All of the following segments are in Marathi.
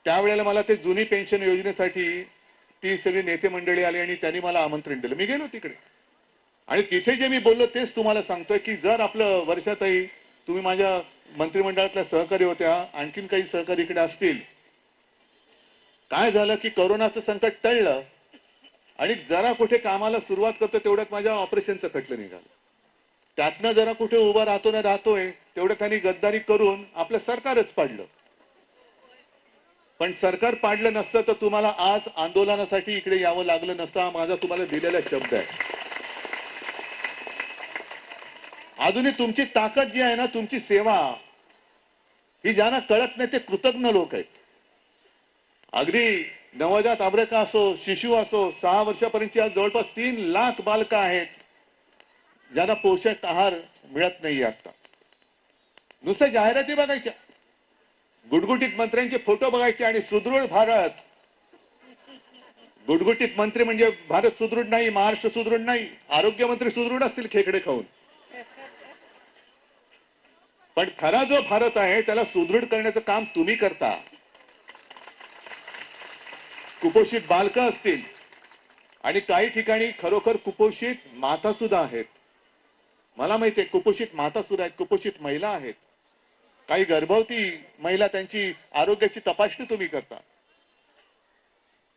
त्यावेळेला मला ते जुनी पेन्शन योजनेसाठी ती सगळी नेते मंडळी आली आणि त्यांनी मला आमंत्रण दिलं. मी गेलो तिकडे आणि तिथे जे मी बोललो तेच तुम्हाला सांगतोय की जर आपलं वर्षाताई तुम्ही माझ्या मंत्रिमंडळातल्या सहकारी होत्या, आणखीन काही सहकारी इकडे असतील, काय झालं की कोरोनाचं संकट टळलं आणि जरा कुठे कामाला सुरुवात करतो तेवढ्यात माझ्या ऑपरेशनचं खटलं निघालं. त्यातनं जरा कुठे उभा राहतो ना राहतोय तेवढ्यात त्यांनी गद्दारी करून आपलं सरकारच पाडलं. पण सरकार पाडलं नसतं तर तुम्हाला आज आंदोलनासाठी इकडे यावं लागलं नसतं. हा माझा तुम्हाला दिलेला शब्द आहे. अजूनही तुमची ताकद जी आहे ना, तुमची सेवा ही ज्यांना कळत नाही ते कृतज्ञ लोक आहेत. अगदी नवजात अब्रका असो, शिशु असो, 6 वर्षापर्यंतची आज जवळपास 3 लाख बालकं आहेत ज्यांना पोषक आहार मिळत नाही आता. नुसतं जाहिराती बघायच्या, गुटगुटीत मंत्र्यांचे फोटो बघायचे आणि सुदृढ भारत. गुटगुटीत मंत्री म्हणजे भारत सुदृढ नाही, महाराष्ट्र सुदृढ नाही. आरोग्यमंत्री सुदृढ असतील खेकडे खाऊन, पण खरा जो भारत आहे त्याला सुदृढ करण्याचं काम तुम्ही करता. कुपोषित बालकं असतील आणि काही ठिकाणी खरोखर कुपोषित माता सुद्धा आहेत. मला माहिती आहे कुपोषित माता सुद्धा आहेत, कुपोषित महिला आहेत. काही गर्भवती महिला त्यांची आरोग्याची तपासणी तुम्ही करता.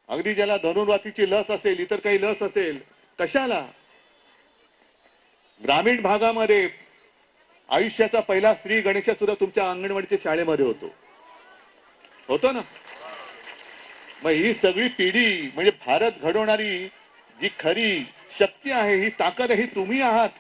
अगदी ज्याला धनुर्वातीची लस असेल, इतर काही लस असेल, कशाला? ग्रामीण भागामध्ये आयुष्याचा पहिला श्री गणेश सुद्धा तुमच्या अंगणवाडीच्या शाळेमध्ये होतो ना. मग ही सगळी पिढी म्हणजे भारत घडवणारी जी खरी शक्ती आहे, ही ताकद आहे, ही तुम्ही आहात.